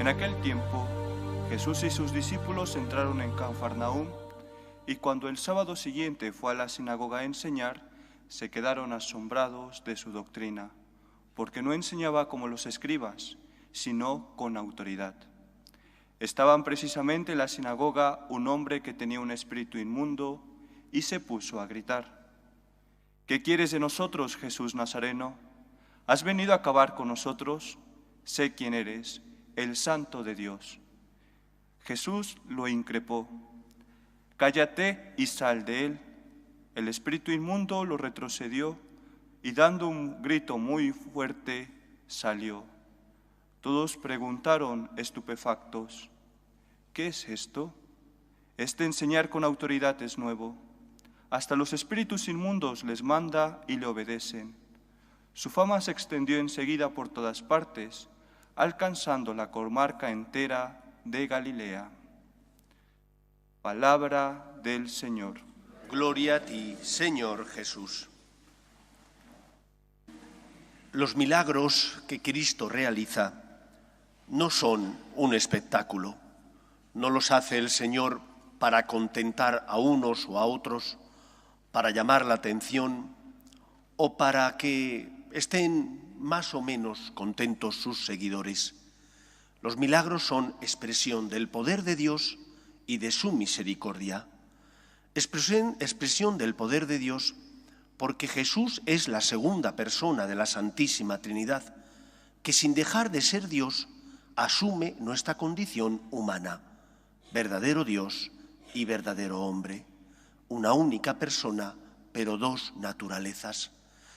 aquel tiempo, Jesús y sus discípulos entraron en Cafarnaúm, y cuando el sábado siguiente fue a la sinagoga a enseñar, se quedaron asombrados de su doctrina, porque no enseñaba como los escribas, sino con autoridad. Estaban precisamente en la sinagoga un hombre que tenía un espíritu inmundo y se puso a gritar: ¿Qué quieres de nosotros, Jesús Nazareno? ¿Has venido a acabar con nosotros? Sé quién eres, el Santo de Dios. Jesús lo increpó: Cállate y sal de él. El espíritu inmundo lo retrocedió y dando un grito muy fuerte salió. Todos preguntaron estupefactos: ¿qué es esto? Este enseñar con autoridad es nuevo. Hasta los espíritus inmundos les manda y le obedecen. Su fama se extendió enseguida por todas partes, alcanzando la comarca entera de Galilea. Palabra del Señor. Gloria a ti, Señor Jesús. Los milagros que Cristo realiza no son un espectáculo. No los hace el Señor para contentar a unos o a otros, para llamar la atención o para que estén más o menos contentos sus seguidores. Los milagros son expresión del poder de Dios y de su misericordia. Expresión del poder de Dios porque Jesús es la segunda persona de la Santísima Trinidad, que sin dejar de ser Dios asume nuestra condición humana, verdadero Dios y verdadero hombre, una única persona, pero dos naturalezas.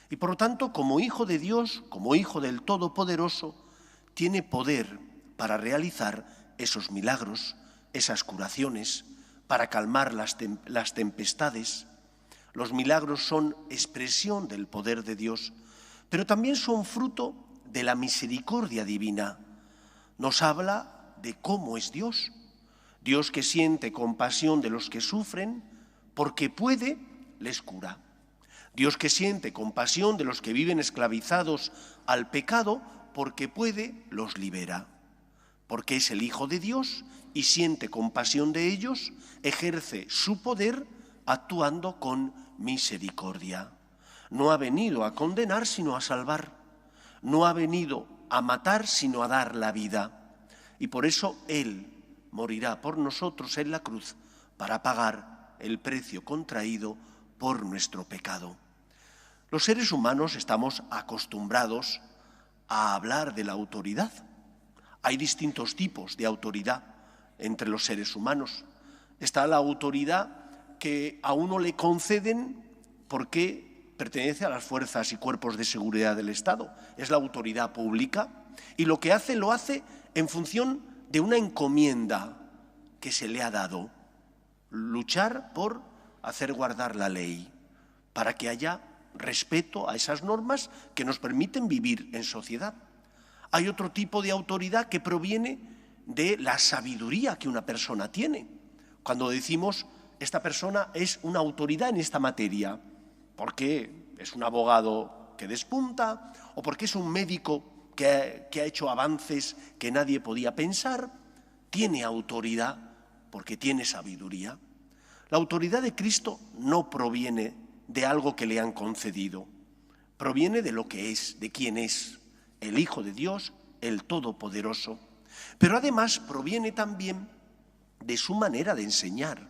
Y por lo tanto, como Hijo de Dios, como Hijo del Todopoderoso, tiene poder para realizar esos milagros, esas curaciones, para calmar las tempestades. Los milagros son expresión del poder de Dios, pero también son fruto de la misericordia divina. Nos habla de cómo es Dios. Dios que siente compasión de los que sufren, porque puede, les cura. Dios que siente compasión de los que viven esclavizados al pecado, porque puede, los libera. Porque es el Hijo de Dios y siente compasión de ellos, ejerce su poder actuando con misericordia. No ha venido a condenar, sino a salvar. No ha venido a matar, sino a dar la vida. Y por eso Él morirá por nosotros en la cruz para pagar el precio contraído por nuestro pecado. Los seres humanos estamos acostumbrados a hablar de la autoridad. Hay distintos tipos de autoridad entre los seres humanos. Está la autoridad que a uno le conceden porque pertenece a las fuerzas y cuerpos de seguridad del Estado. Es la autoridad pública y lo que hace, lo hace en función de una encomienda que se le ha dado. Luchar por hacer guardar la ley, para que haya respeto a esas normas que nos permiten vivir en sociedad. Hay otro tipo de autoridad que proviene de la sabiduría que una persona tiene. Cuando decimos, esta persona es una autoridad en esta materia, porque es un abogado que despunta, o porque es un médico que ha hecho avances que nadie podía pensar, tiene autoridad porque tiene sabiduría. La autoridad de Cristo no proviene de algo que le han concedido, proviene de lo que es, de quién es, el Hijo de Dios, el Todopoderoso. Pero además proviene también de su manera de enseñar.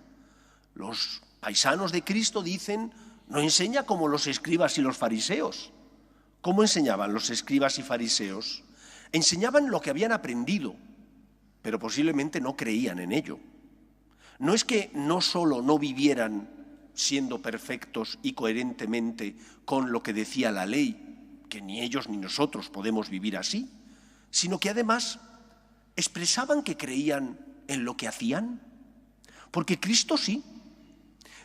Los paisanos de Cristo dicen, no enseña como los escribas y los fariseos. ¿Cómo enseñaban los escribas y fariseos? Enseñaban lo que habían aprendido, pero posiblemente no creían en ello. No es que no solo no vivieran siendo perfectos y coherentemente con lo que decía la ley, que ni ellos ni nosotros podemos vivir así, sino que además expresaban que creían en lo que hacían. Porque Cristo sí,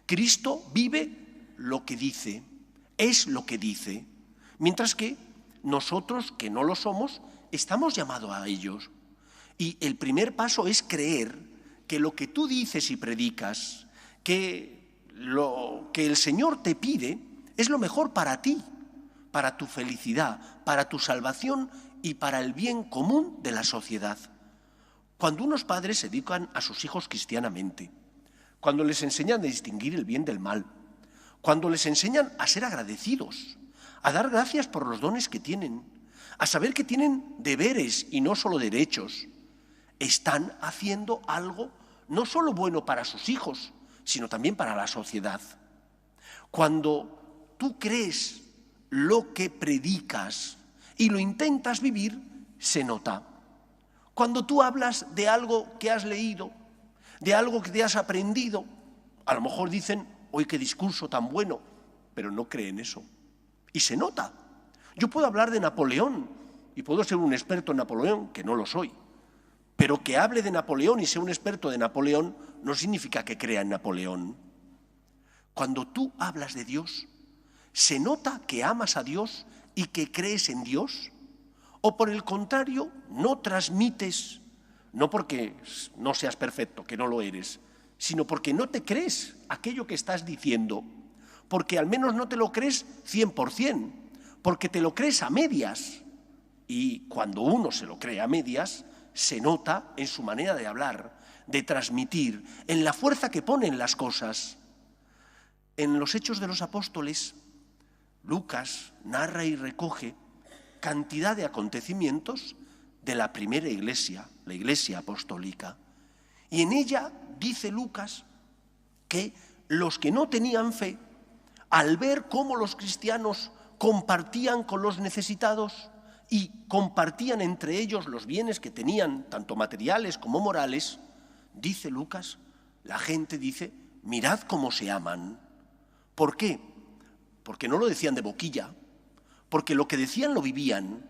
Cristo vive lo que dice, es lo que dice, mientras que nosotros, que no lo somos, estamos llamados a ellos. Y el primer paso es creer que lo que tú dices y predicas, que lo que el Señor te pide, es lo mejor para ti, para tu felicidad, para tu salvación y para el bien común de la sociedad. Cuando unos padres se educan a sus hijos cristianamente, cuando les enseñan a distinguir el bien del mal, cuando les enseñan a ser agradecidos, a dar gracias por los dones que tienen, a saber que tienen deberes y no solo derechos, están haciendo algo no solo bueno para sus hijos, sino también para la sociedad. Cuando tú crees lo que predicas y lo intentas vivir, se nota. Cuando tú hablas de algo que has leído, de algo que te has aprendido, a lo mejor dicen, ¡hoy qué discurso tan bueno!, pero no creen eso. Y se nota. Yo puedo hablar de Napoleón y puedo ser un experto en Napoleón, que no lo soy, pero que hable de Napoleón y sea un experto de Napoleón no significa que crea en Napoleón. Cuando tú hablas de Dios, ¿se nota que amas a Dios y que crees en Dios? ¿O por el contrario, no transmites, no porque no seas perfecto, que no lo eres, sino porque no te crees aquello que estás diciendo? Porque al menos no te lo crees 100%, porque te lo crees a medias. Y cuando uno se lo cree a medias, se nota en su manera de hablar, de transmitir, en la fuerza que pone en las cosas. En los Hechos de los Apóstoles, Lucas narra y recoge cantidad de acontecimientos de la primera iglesia, la iglesia apostólica. Y en ella dice Lucas que los que no tenían fe, al ver cómo los cristianos compartían con los necesitados y compartían entre ellos los bienes que tenían, tanto materiales como morales, dice Lucas, la gente dice, mirad cómo se aman. ¿Por qué? Porque no lo decían de boquilla, porque lo que decían lo vivían.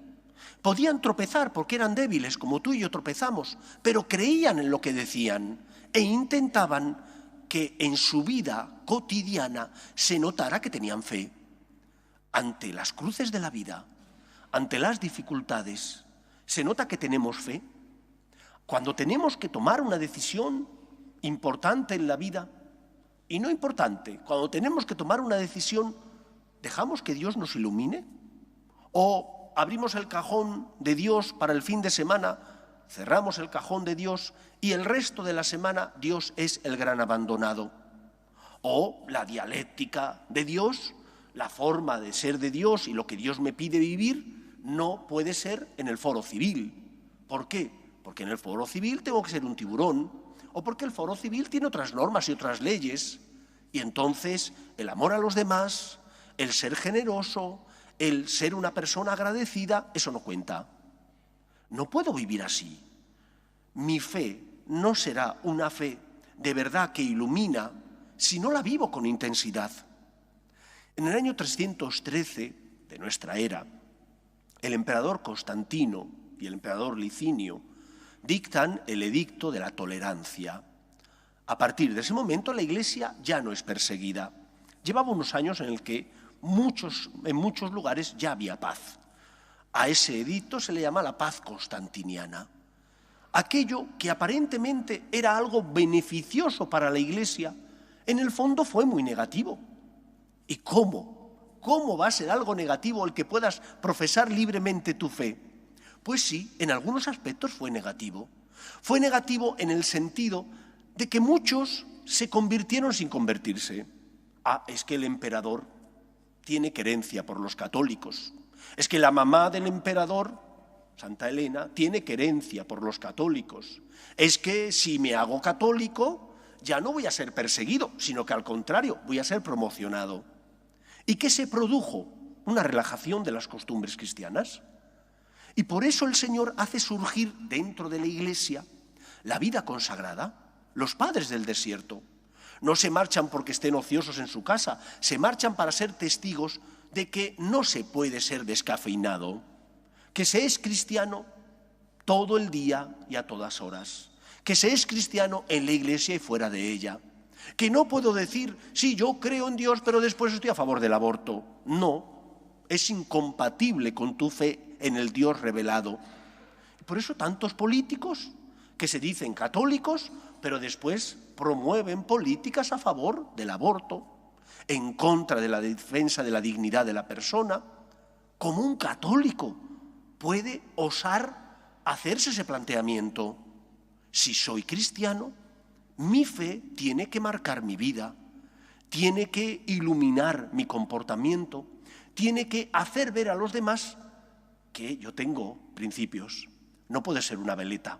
Podían tropezar porque eran débiles, como tú y yo tropezamos, pero creían en lo que decían e intentaban que en su vida cotidiana se notara que tenían fe. Ante las cruces de la vida, ante las dificultades, ¿se nota que tenemos fe? Cuando tenemos que tomar una decisión importante en la vida, y no importante, cuando tenemos que tomar una decisión, ¿dejamos que Dios nos ilumine? ¿O abrimos el cajón de Dios para el fin de semana, cerramos el cajón de Dios y el resto de la semana Dios es el gran abandonado? ¿O la dialéctica de Dios, la forma de ser de Dios y lo que Dios me pide vivir, no puede ser en el foro civil? ¿Por qué? Porque en el foro civil tengo que ser un tiburón, o porque el foro civil tiene otras normas y otras leyes, y entonces el amor a los demás, el ser generoso, el ser una persona agradecida, eso no cuenta. No puedo vivir así. Mi fe no será una fe de verdad que ilumina si no la vivo con intensidad. En el año 313 de nuestra era, el emperador Constantino y el emperador Licinio dictan el edicto de la tolerancia. A partir de ese momento la Iglesia ya no es perseguida. Llevaba unos años en el que en muchos lugares ya había paz. A ese edicto se le llama la paz constantiniana. Aquello que aparentemente era algo beneficioso para la Iglesia, en el fondo fue muy negativo. ¿Y cómo? ¿Cómo va a ser algo negativo el que puedas profesar libremente tu fe? Pues sí, en algunos aspectos fue negativo. Fue negativo en el sentido de que muchos se convirtieron sin convertirse. Es que el emperador tiene querencia por los católicos. Es que la mamá del emperador, Santa Elena, tiene querencia por los católicos. Es que si me hago católico, ya no voy a ser perseguido, sino que al contrario, voy a ser promocionado. ¿Y qué se produjo? Una relajación de las costumbres cristianas. Y por eso el Señor hace surgir dentro de la Iglesia la vida consagrada, los padres del desierto. No se marchan porque estén ociosos en su casa, se marchan para ser testigos de que no se puede ser descafeinado, que se es cristiano todo el día y a todas horas, que se es cristiano en la Iglesia y fuera de ella, que no puedo decir, sí, yo creo en Dios, pero después estoy a favor del aborto. No, es incompatible con tu fe en el Dios revelado. Por eso tantos políticos que se dicen católicos, pero después promueven políticas a favor del aborto, en contra de la defensa de la dignidad de la persona. ¿Cómo un católico puede osar hacerse ese planteamiento? si soy cristiano, mi fe tiene que marcar mi vida, tiene que iluminar mi comportamiento, tiene que hacer ver a los demás que yo tengo principios. No puede ser una veleta,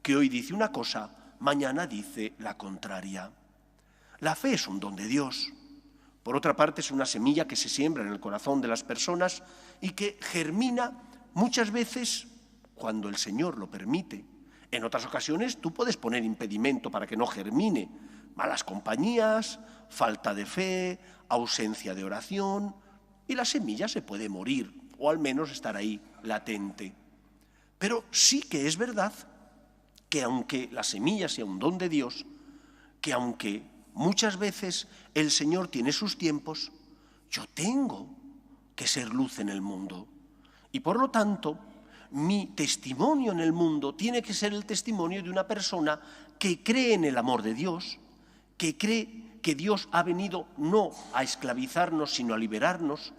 que hoy dice una cosa, mañana dice la contraria. La fe es un don de Dios. Por otra parte, es una semilla que se siembra en el corazón de las personas y que germina muchas veces cuando el Señor lo permite. En otras ocasiones tú puedes poner impedimento para que no germine. Malas compañías, falta de fe, ausencia de oración, y la semilla se puede morir, o al menos estar ahí latente. Pero sí que es verdad que aunque la semilla sea un don de Dios, que aunque muchas veces el Señor tiene sus tiempos, yo tengo que ser luz en el mundo. Y por lo tanto, mi testimonio en el mundo tiene que ser el testimonio de una persona que cree en el amor de Dios, que cree que Dios ha venido no a esclavizarnos, sino a liberarnos,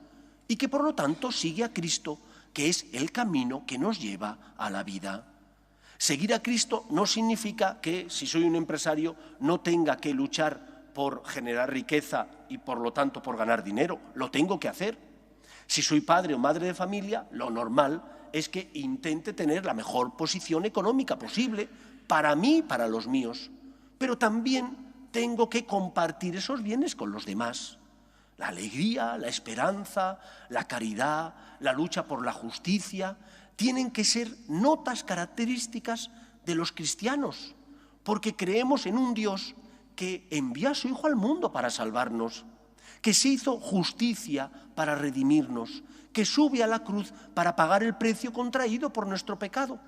y que por lo tanto sigue a Cristo, que es el camino que nos lleva a la vida. Seguir a Cristo no significa que, si soy un empresario, no tenga que luchar por generar riqueza y por lo tanto por ganar dinero. Lo tengo que hacer. Si soy padre o madre de familia, lo normal es que intente tener la mejor posición económica posible para mí y para los míos. Pero también tengo que compartir esos bienes con los demás. La alegría, la esperanza, la caridad, la lucha por la justicia, tienen que ser notas características de los cristianos, porque creemos en un Dios que envía a su Hijo al mundo para salvarnos, que se hizo justicia para redimirnos, que sube a la cruz para pagar el precio contraído por nuestro pecado.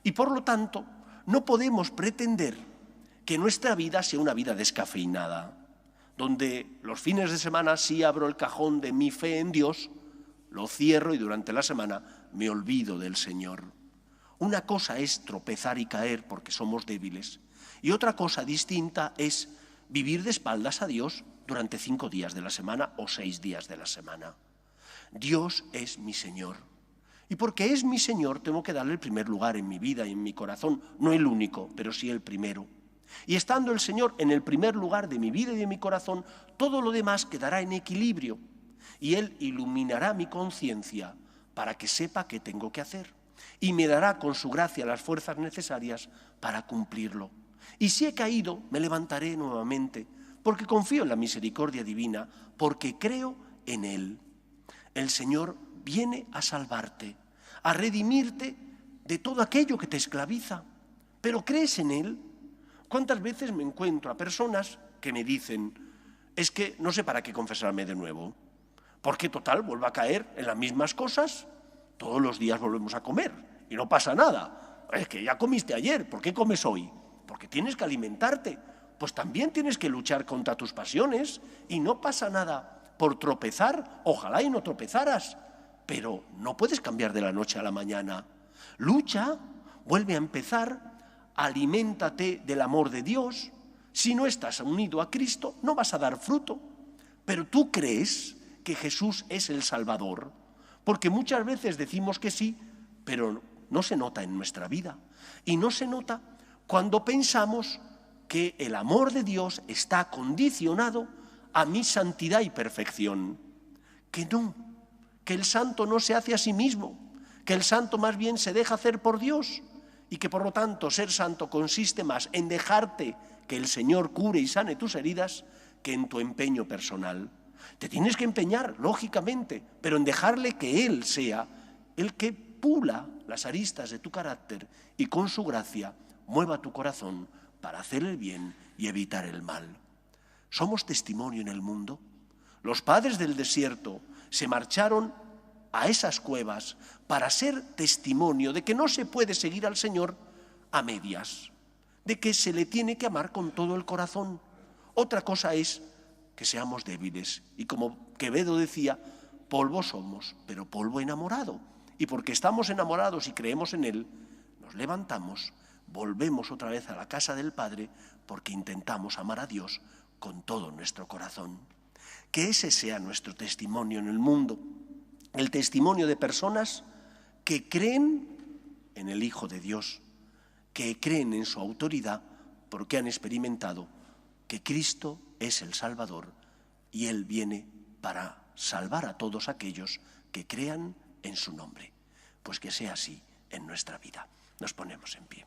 Y por lo tanto, no podemos pretender que nuestra vida sea una vida descafeinada, donde los fines de semana sí abro el cajón de mi fe en Dios, lo cierro y durante la semana me olvido del Señor. Una cosa es tropezar y caer porque somos débiles, y otra cosa distinta es vivir de espaldas a Dios durante 5 días de la semana o 6 días de la semana. Dios es mi Señor. Y porque es mi Señor, tengo que darle el primer lugar en mi vida y en mi corazón. No el único, pero sí el primero. Y estando el Señor en el primer lugar de mi vida y de mi corazón, todo lo demás quedará en equilibrio. Y Él iluminará mi conciencia para que sepa qué tengo que hacer. Y me dará con su gracia las fuerzas necesarias para cumplirlo. Y si he caído, me levantaré nuevamente, porque confío en la misericordia divina, porque creo en Él. El Señor viene a salvarte, a redimirte de todo aquello que te esclaviza. ¿Pero crees en Él? ¿Cuántas veces me encuentro a personas que me dicen, es que no sé para qué confesarme de nuevo? Porque total, vuelvo a caer en las mismas cosas, todos los días volvemos a comer y no pasa nada. Es que ya comiste ayer, ¿por qué comes hoy? Porque tienes que alimentarte, pues también tienes que luchar contra tus pasiones y no pasa nada por tropezar, ojalá y no tropezaras, pero no puedes cambiar de la noche a la mañana. Lucha, vuelve a empezar, aliméntate del amor de Dios. Si no estás unido a Cristo, no vas a dar fruto. Pero tú crees que Jesús es el Salvador, porque muchas veces decimos que sí, pero no se nota en nuestra vida. Y no se nota cuando pensamos que el amor de Dios está condicionado a mi santidad y perfección. Que no, que el santo no se hace a sí mismo, que el santo más bien se deja hacer por Dios y que por lo tanto ser santo consiste más en dejarte que el Señor cure y sane tus heridas que en tu empeño personal. Te tienes que empeñar, lógicamente, pero en dejarle que Él sea el que pula las aristas de tu carácter y con su gracia mueva tu corazón para hacer el bien y evitar el mal. ¿Somos testimonio en el mundo? Los padres del desierto se marcharon a esas cuevas para ser testimonio de que no se puede seguir al Señor a medias, de que se le tiene que amar con todo el corazón. Otra cosa es que seamos débiles y, como Quevedo decía, polvo somos, pero polvo enamorado. Y porque estamos enamorados y creemos en Él, nos levantamos, volvemos otra vez a la casa del Padre porque intentamos amar a Dios con todo nuestro corazón. Que ese sea nuestro testimonio en el mundo, el testimonio de personas que creen en el Hijo de Dios, que creen en su autoridad porque han experimentado que Cristo es el Salvador y Él viene para salvar a todos aquellos que crean en su nombre. Pues que sea así en nuestra vida. Nos ponemos en pie.